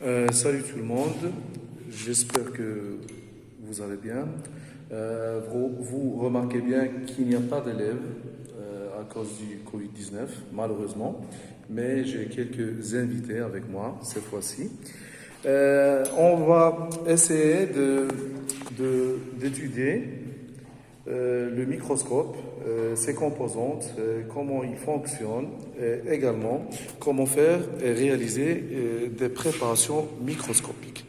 Salut tout le monde, j'espère que vous allez bien. Vous remarquez bien qu'il n'y a pas d'élèves à cause du Covid-19, malheureusement, mais j'ai quelques invités avec moi cette fois-ci. On va essayer d'étudier le microscope, ses composantes, comment il fonctionne, et également comment faire et réaliser des préparations microscopiques.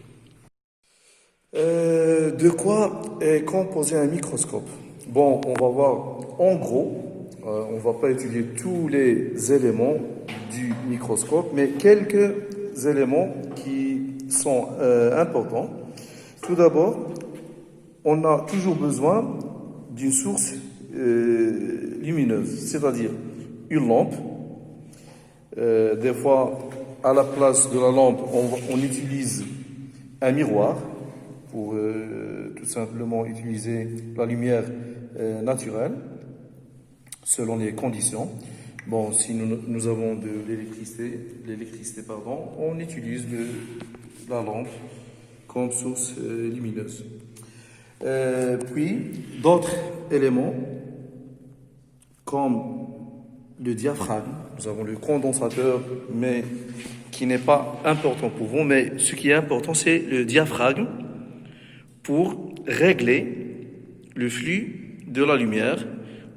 De quoi est composé un microscope? Bon, on va voir en gros, on va pas étudier tous les éléments du microscope, mais quelques éléments qui sont importants. Tout d'abord, on a toujours besoin d'une source lumineuse, c'est-à-dire une lampe. Des fois, à la place de la lampe, on utilise un miroir pour tout simplement utiliser la lumière naturelle selon les conditions. Bon, si nous avons de l'électricité, pardon, on utilise la lampe comme source lumineuse. Puis, d'autres éléments, comme le diaphragme, nous avons le condensateur, mais qui n'est pas important pour vous, mais ce qui est important, c'est le diaphragme pour régler le flux de la lumière,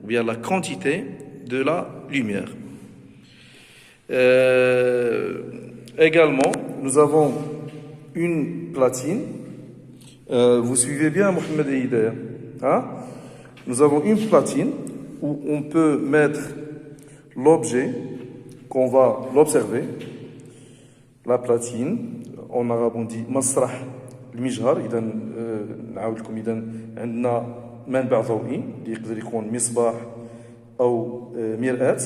ou bien la quantité de la lumière. Également, nous avons une platine. Vous suivez bien Mohamed Eider, hein? Nous avons une platine où on peut mettre l'objet qu'on va l'observer. La platine, en arabe on dit masrah المجهر. إذا نعاود لكم إذا عندنا منبع ضوئي اللي يقدر يكون مصباح أو مرآة.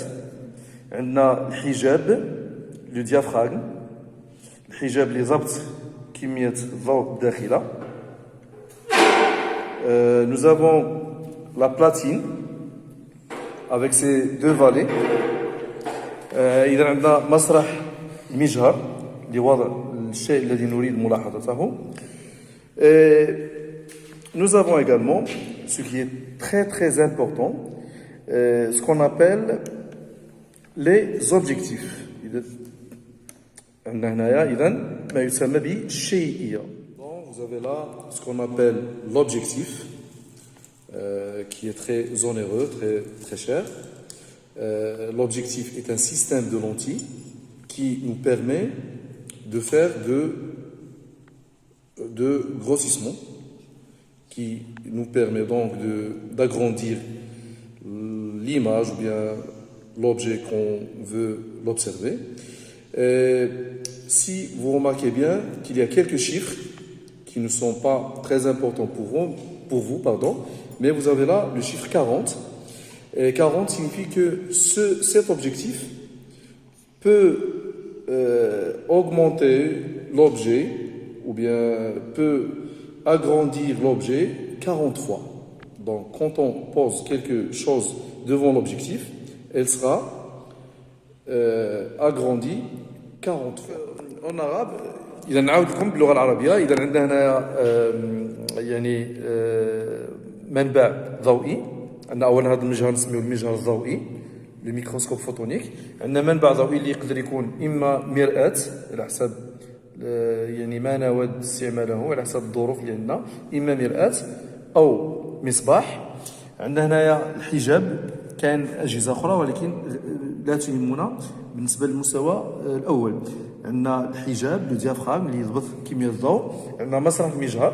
عندنا الحجاب لو ديافراغم، الحجاب لضبط كمية الضوء الداخلة. Nous avons la platine avec ses deux vallées. إذا عندنا مسرح المجهر لوضع الشيء الذي نريد ملاحظته. Nous avons également, ce qui est très très important, ce qu'on appelle les objectifs. Vous avez là ce qu'on appelle l'objectif, qui est très onéreux, très cher. L'objectif est un système de lentilles qui nous permet de faire de grossissement, qui nous permet donc d'agrandir l'image ou bien l'objet qu'on veut l'observer. Si vous remarquez bien qu'il y a quelques chiffres qui ne sont pas très importants pour vous, mais vous avez là le chiffre 40. Et 40 signifie que cet objectif peut augmenter l'objet ou bien peut agrandir l'objet 40 fois. Donc quand on pose quelque chose devant l'objectif, elle sera agrandie 40 fois. En arabe, إذا نعاود لكم باللغة العربية، إذا عندنا هنا يعني منبع ضوئي. عندنا أولا هذا المجهر نسميه المجهر الضوئي، الميكروسكوب فوتونيك. عندنا منبع ضوئي اللي يقدر يكون إما مرآة على حسب يعني ما نود استعماله على حسب الظروف اللي عندنا، إما مرآة أو مصباح. عندنا هنايا الحجاب، كان أجهزة أخرى ولكن لا تهمنا بالنسبة للمستوى الأول. عندنا الحجاب لو ديافراغم اللي يضبط كمية الضوء. عندنا مسرح المجهر.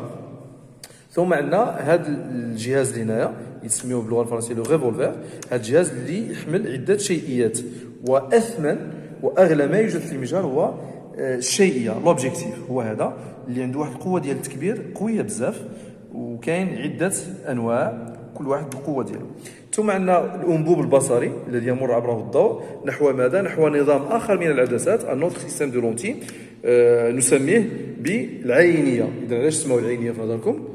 ثم عندنا هذا الجهاز اللي هنايا يسميوه باللغه الفرنسيه لو ريفولفر. هذا الجهاز اللي يحمل عده شيئيات، واثمن واغلى ما يوجد في المجال هو الشيئيه. لوبجيكتيف هو هذا اللي عنده واحد القوه ديال التكبير قويه بزاف، وكاين عده انواع كل واحد بالقوه ديالو. ثم عندنا الانبوب البصري الذي يمر عبره الضوء نحو ماذا؟ نحو نظام اخر من العدسات، ان اوتر سيستيم دو لونتي نسميه بالعينيه. اذا علاش سموه العينيه في نظركم؟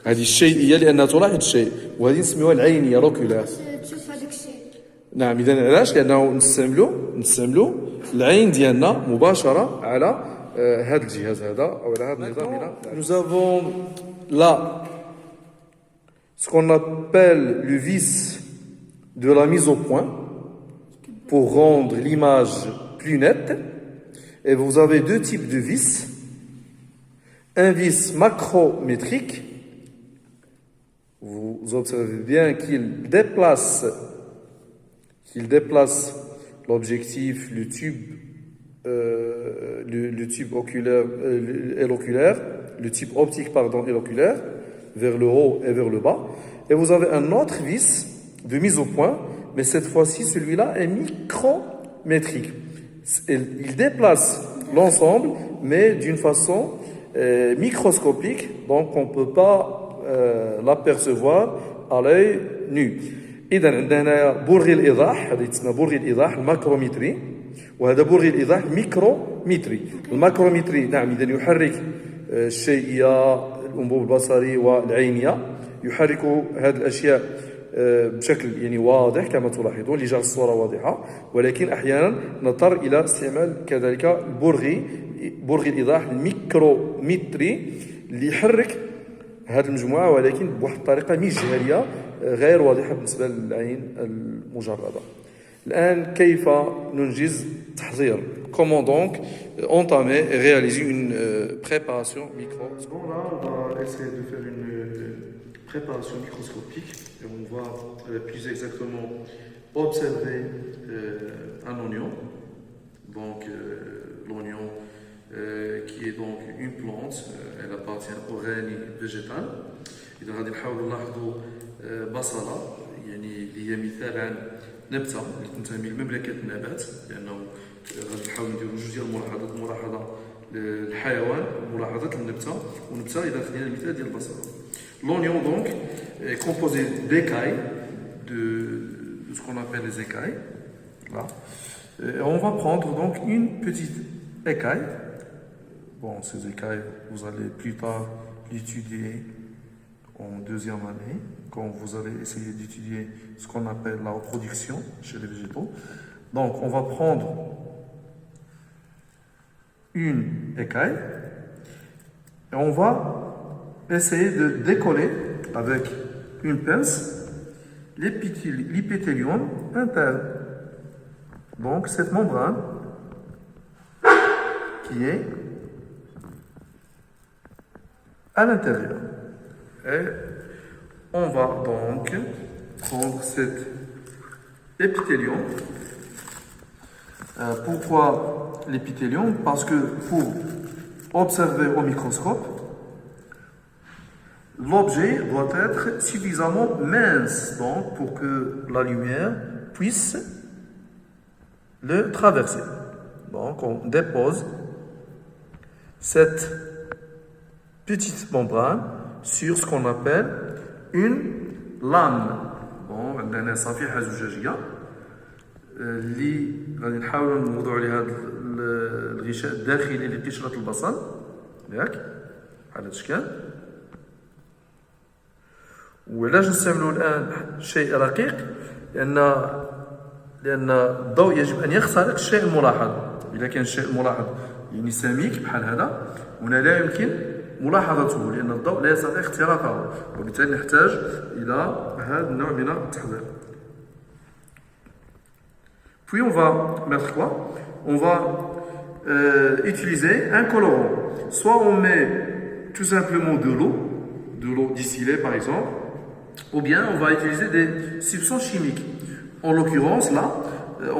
هذه الشيئيه لانها تلاحظ الشيء، وهذه نسميوها العينيه لوكولار. تشوف هذاك الشيء. نعم، اذا علاش؟ لانه نستعملوا العين ديالنا مباشره على هذا الجهاز هذا أو هذا النظام هنا. Nous avons là ce qu'on appelle le vis de la mise au point pour rendre l'image plus nette. Et vous avez deux types de vis. Un vis macrométrique. Vous observez bien qu'il déplace l'objectif, le tube oculaire et l'oculaire, le tube optique pardon et l'oculaire vers le haut et vers le bas. Et vous avez un autre vis de mise au point, mais cette fois-ci celui-là est micrométrique. Il déplace l'ensemble, mais d'une façon microscopique, donc on ne peut pas l'apercevoir à l'œil nu. إذا عندنا برغي الإيضاح، هذا يتسمى برغي الإيضاح الماكرومتري، وهذا برغي الإيضاح الميكرومتري. الماكرومتري نعم إذا يحرك الشيئية، الأنبوب البصري والعينية، يحرك هذه الأشياء بشكل يعني واضح كما تلاحظون لجعل الصورة واضحة، ولكن أحيانا نضطر إلى استعمال كذلك برغي الإيضاح الميكرومتري اللي يحرك هذه المجموعة ولكن بواحد الطريقة مجهرية غير واضحة بالنسبة للعين المجردة. الآن كيف ننجز تحضير؟ Comment donc entamer et réaliser une préparation microscopique? Bon, là, on va essayer de faire une préparation microscopique et on va plus exactement observer un oignon. Donc, l'oignon qui est donc une plante, elle appartient au règne végétal. إذا غادي نحاولوا نلاحظوا بصلة يعني اللي هي مثال عن نبتة اللي تنتمي لمملكة النبات، لأنه غادي نحاول نديروا جوج ديال الملاحظات، ملاحظة للحيوان وملاحظة للنبتة، ونبتة إذا خدينا المثال ديال البصلة. L'oignon donc est composé d'écailles, de ce qu'on appelle les écailles. Voilà. Et on va prendre donc une petite écaille. Bon, ces écailles, vous allez plus tard l'étudier en deuxième année, quand vous allez essayer d'étudier ce qu'on appelle la reproduction chez les végétaux. Donc, on va prendre une écaille et on va essayer de décoller avec une pince l'épithélium interne. Donc, cette membrane qui est à l'intérieur. Et on va donc prendre cet épithélium. Pourquoi l'épithélium? Parce que pour observer au microscope, l'objet doit être suffisamment mince donc, pour que la lumière puisse le traverser. Donc on dépose cette petite membrane sur ce qu'on appelle une lame. Bon, عندنا صفيحة زجاجية اللي غادي نحاولوا نوضعوا عليها هذا الغشاء الداخلي لقشرة البصل، ياك على هذا الشكل. وعلاش نستعملوا الآن شيء رقيق؟ لأن الضوء يجب أن يخترق الشيء الملاحظ. إذا كان الشيء الملاحظ يعني سميك بحال هذا، هنا لا يمكن ملاحظته لأن الضوء لا يستطيع اختراقه، وبالتالي نحتاج إلى هذا النوع من التحضير. Puis on va mettre quoi? On va utiliser un colorant. Soit on met tout simplement de l'eau distillée par exemple, ou bien on va utiliser des substances chimiques. En l'occurrence là,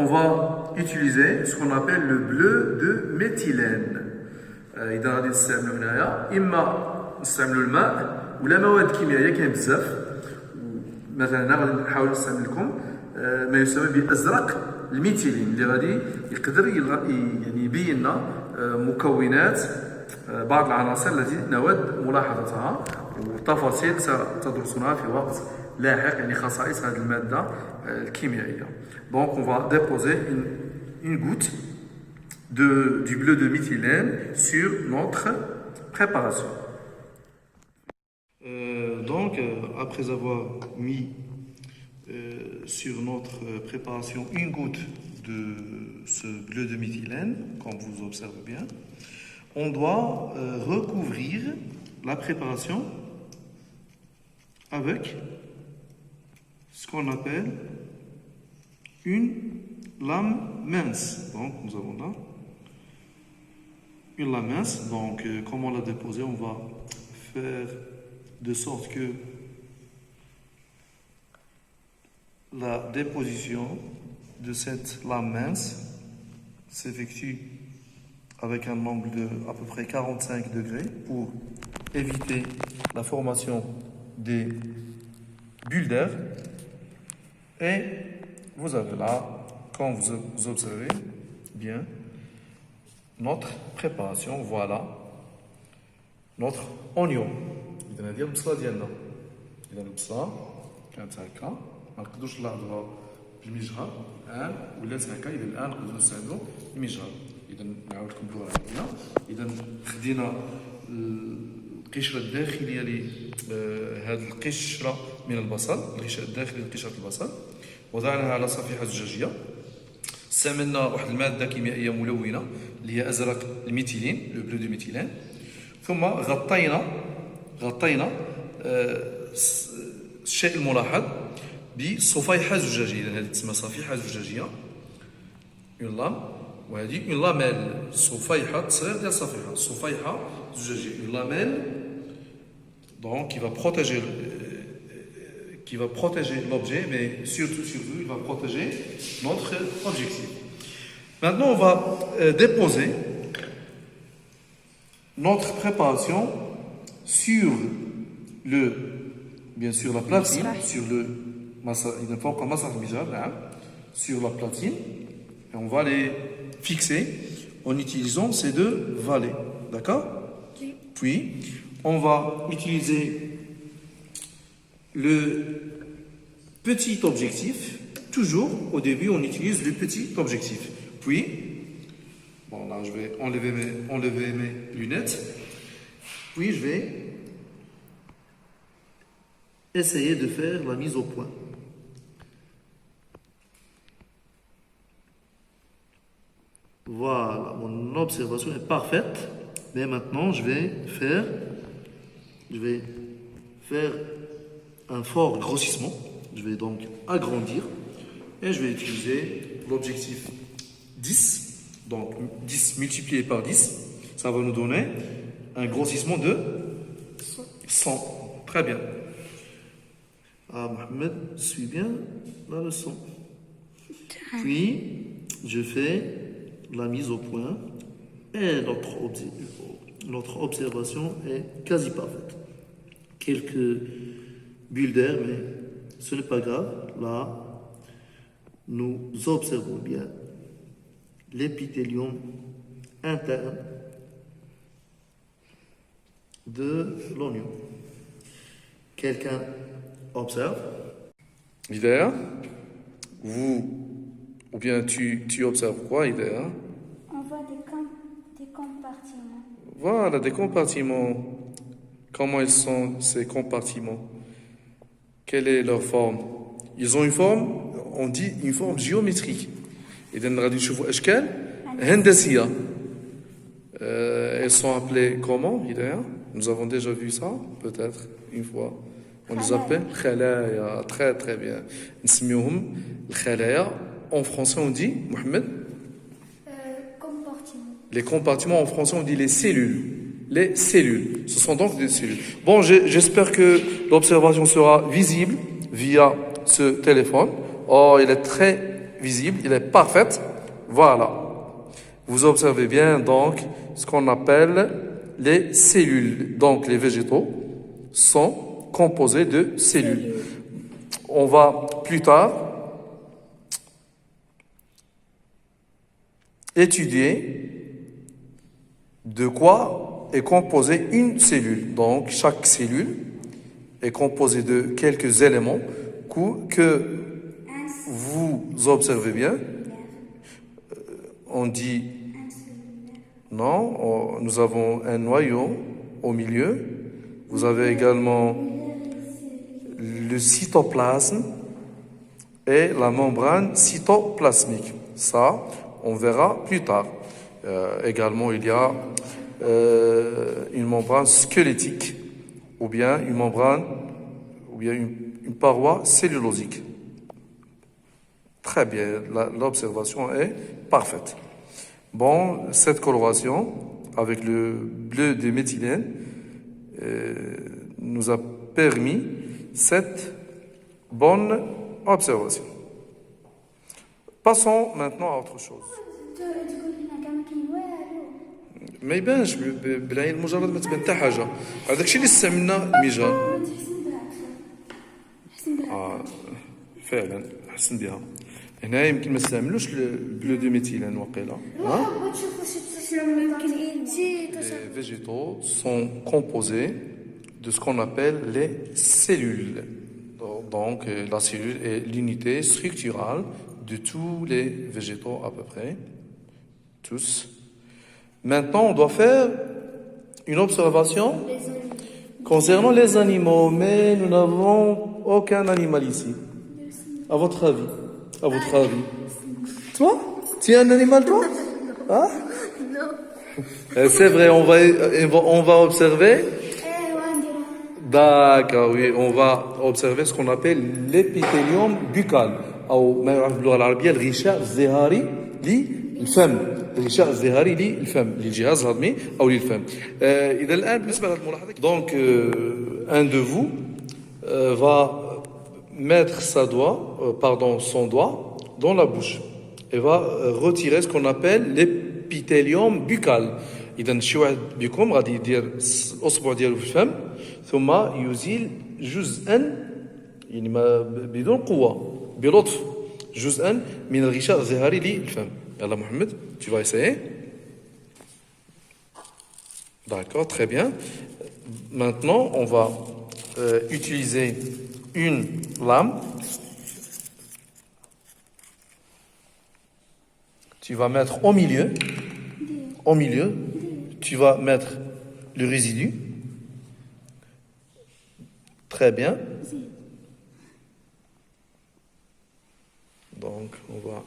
on va utiliser ce qu'on appelle le bleu de méthylène. إذا غادي نستعملوا هنايا إما نستعملوا الماء ولا مواد كيميائية كاين بزاف. مثلا هنا غادي نحاول نستعمل لكم ما يسمى بأزرق الميثيلين اللي غادي يقدر يعني يبين لنا مكونات بعض العناصر التي نود ملاحظتها وتفاصيل ستدرسونها في وقت لاحق، يعني خصائص هذه المادة الكيميائية. Donc on va déposer une goutte du bleu de méthylène sur notre préparation. Donc, après avoir mis sur notre préparation une goutte de ce bleu de méthylène, comme vous observez bien, on doit recouvrir la préparation avec ce qu'on appelle une lame mince. Donc, nous avons là une lame mince. Donc, comment la déposer? On va faire de sorte que la déposition de cette lame mince s'effectue avec un angle de à peu près 45 degrés pour éviter la formation des bulles d'air. Et vous avez là, quand vous observez bien, notre préparation. Voilà notre oignon. إذا هذه البصلة ديالنا. إذا البصلة كانت هكا ما نقدروش نلاحظوها بالمجهر الآن ولات هكا. إذا الآن نقدروا نستعملوا المجهر. إذا نعاودكم باللغة العربية. إذا خدينا القشرة الداخلية هذه القشرة من البصل، الغشاء الداخلي لقشرة البصل، وضعناها على صفيحة زجاجية. استعملنا واحد المادة كيميائية ملونة اللي هي أزرق الميثيلين، لو بلو دو ميثيلين. ثم غطينا الشيء الملاحظ بصفيحة زجاجية. إذا هذه تسمى صفيحة زجاجية، اون لام، وهذه اون لاميل، صفيحة تصغير ديال صفيحة، صفيحة زجاجية، اون لاميل donc qui va protéger l'objet, mais surtout, il va protéger notre objectif. Maintenant, on va déposer notre préparation sur bien sûr la platine, sur la platine, et on va les fixer en utilisant ces deux valets, d'accord? Puis, on va utiliser le petit objectif. Toujours, au début, on utilise le petit objectif. Puis, bon là, je vais enlever mes lunettes. Puis, je vais essayer de faire la mise au point. Voilà, mon observation est parfaite. Mais maintenant, je vais faire un fort grossissement. Je vais donc agrandir et je vais utiliser l'objectif 10. Donc 10 multiplié par 10, ça va nous donner un grossissement de 100. Très bien. Ah, Mohamed, suis bien la leçon. Puis, je fais la mise au point et notre observation est quasi parfaite. Quelques bulles d'air, mais ce n'est pas grave. Là, nous observons bien l'épithélium interne de l'oignon. Quelqu'un observe? Hiver, ou bien tu observes quoi, Hiver? On voit des compartiments. Voilà, des compartiments. Comment ils sont, ces compartiments? Quelle est leur forme? Ils ont une forme, on dit une forme géométrique. إذا غادي نشوفوا أشكال هندسية. Elles sont appelées comment, Hidaya? Nous avons déjà vu ça, peut-être, une fois. On les appelle خلايا. Très très bien. نسميوهم الخلايا. En français, on dit, Mohamed? Compartiments. Les compartiments, en français, on dit les cellules. Les cellules. Ce sont donc des cellules. Bon, j'espère que l'observation sera visible via ce téléphone. Oh, il est très visible, il est parfait. Voilà. Vous observez bien, donc, ce qu'on appelle les cellules. Donc, les végétaux sont composés de cellules. On va plus tard étudier de quoi est composée une cellule. Donc, chaque cellule est composée de quelques éléments que vous observez bien. On dit, non, nous avons un noyau au milieu. Vous avez également le cytoplasme et la membrane cytoplasmique. Ça, on verra plus tard. Également, il y a une membrane squelettique ou bien une membrane ou bien une paroi cellulosique. Très bien, l'observation est parfaite. Bon, cette coloration avec le bleu de méthylène nous a permis cette bonne observation. Passons maintenant à autre chose. ما يبانش بالعين المجرد ما تبان حتى حاجه هذاك الشيء اللي استعملنا الميجان فعلا احسن بها هنا يمكن ما استعملوش البلو دو ميثيلين وقيلا Les végétaux sont composés de ce qu'on appelle les cellules. Donc, la cellule est l'unité structurale de tous les végétaux à peu près. Tous. Maintenant, on doit faire une observation concernant les animaux, mais nous n'avons aucun animal ici. À votre avis? À votre avis? Toi? Tu es un animal, toi? Hein? C'est vrai, on va observer. D'accord, oui, on va observer ce qu'on appelle l'épithélium buccal. أو ما يعرف باللغة العربية الغشاء الزهري للفم. الغشاء الزهري للفم للجهاز الهضمي أو للفم. إذا الآن بالنسبة لهذه الملاحظة. Donc un de vous va mettre son doigt dans la bouche et va retirer ce qu'on appelle l'épithélium buccal. إذا شي واحد بكم غادي يدير الأصبع ديالو في الفم ثم يزيل جزءا يعني ما بدون قوة بلطف جزءا من الغشاء الزهري للفم. يلا محمد tu vas essayer. D'accord, très bien. Maintenant, on va utiliser une lame. Tu vas mettre au milieu. Tu vas mettre le résidu. Très bien. Donc, on va...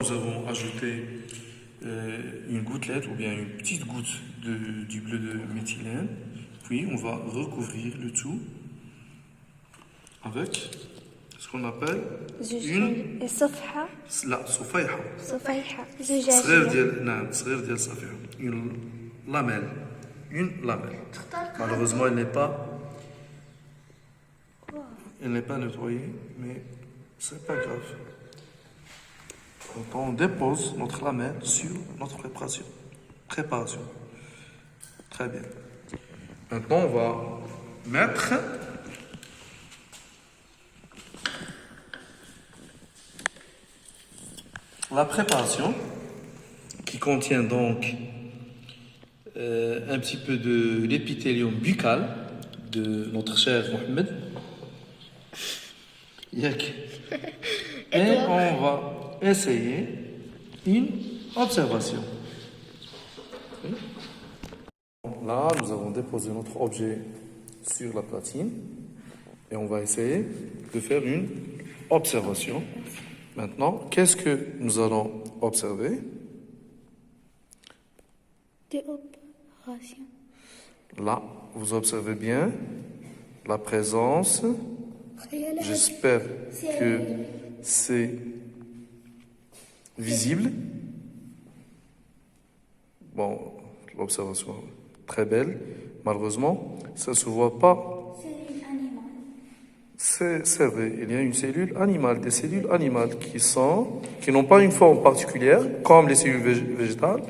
Nous avons ajouté une gouttelette ou bien une petite goutte du bleu de méthylène. Puis, on va recouvrir le tout avec ce qu'on appelle une... الصفحة لا صفيحة صفيحة صغير زجاجية ديال نعم صغير ديال الصفيحة une lamelle malheureusement elle n'est pas nettoyée mais c'est pas grave donc on dépose notre lamelle sur notre préparation très bien maintenant on va mettre la préparation qui contient donc un petit peu de l'épithélium buccal de notre cher Mohamed. Et on va essayer une observation. Là, nous avons déposé notre objet sur la platine et on va essayer de faire une observation. Maintenant, qu'est-ce que nous allons observer? Des opérations. Là, vous observez bien la présence. J'espère que c'est visible. Bon, l'observation est très belle. Malheureusement, ça ne se voit pas. C'est vrai, il y a une cellule animale, des cellules animales qui n'ont pas une forme particulière, comme les cellules végétales,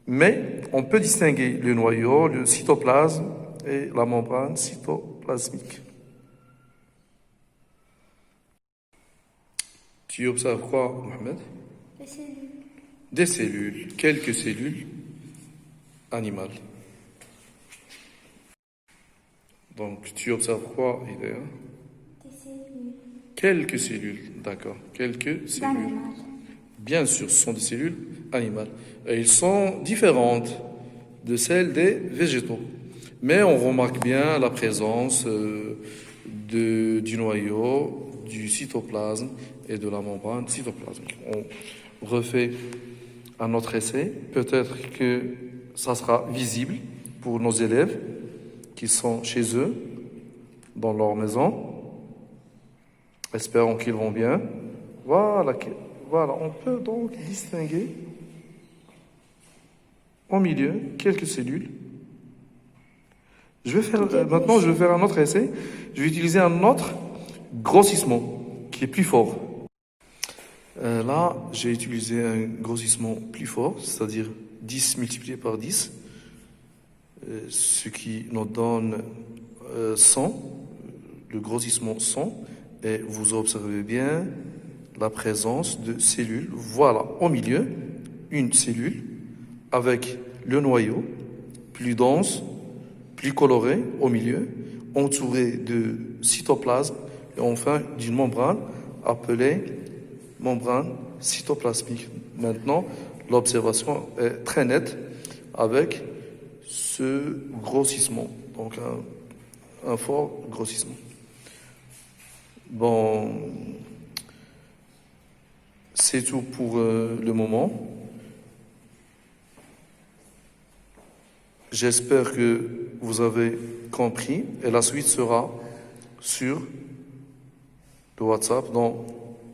mais on peut distinguer le noyau, le cytoplasme et la membrane cytoplasmique. Tu observes quoi, Mohamed? Des cellules. Des cellules, quelques cellules animales. Donc, tu observes quoi, Idéa? Des cellules. Quelques cellules, d'accord. Quelques cellules. D'animal. Bien sûr, ce sont des cellules animales. Et elles sont différentes de celles des végétaux. Mais on remarque bien la présence du noyau, du cytoplasme et de la membrane cytoplasmique. On refait un autre essai. Peut-être que ça sera visible pour nos élèves qui sont chez eux, dans leur maison. Espérons qu'ils vont bien. Voilà, on peut donc distinguer au milieu quelques cellules. Maintenant, je vais faire un autre essai. Je vais utiliser un autre grossissement qui est plus fort. Là, j'ai utilisé un grossissement plus fort, c'est-à-dire 10 multiplié par 10, ce qui nous donne 100, le grossissement 100, et vous observez bien la présence de cellules. Voilà, au milieu, une cellule avec le noyau plus dense, plus coloré au milieu, entouré de cytoplasme et enfin d'une membrane appelée membrane cytoplasmique. Maintenant, l'observation est très nette avec ce grossissement, donc un fort grossissement. Bon, c'est tout pour le moment. J'espère que vous avez compris et la suite sera sur le WhatsApp dans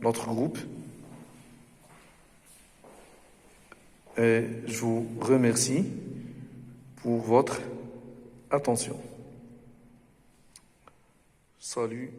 notre groupe. Et je vous remercie pour votre attention. Salut.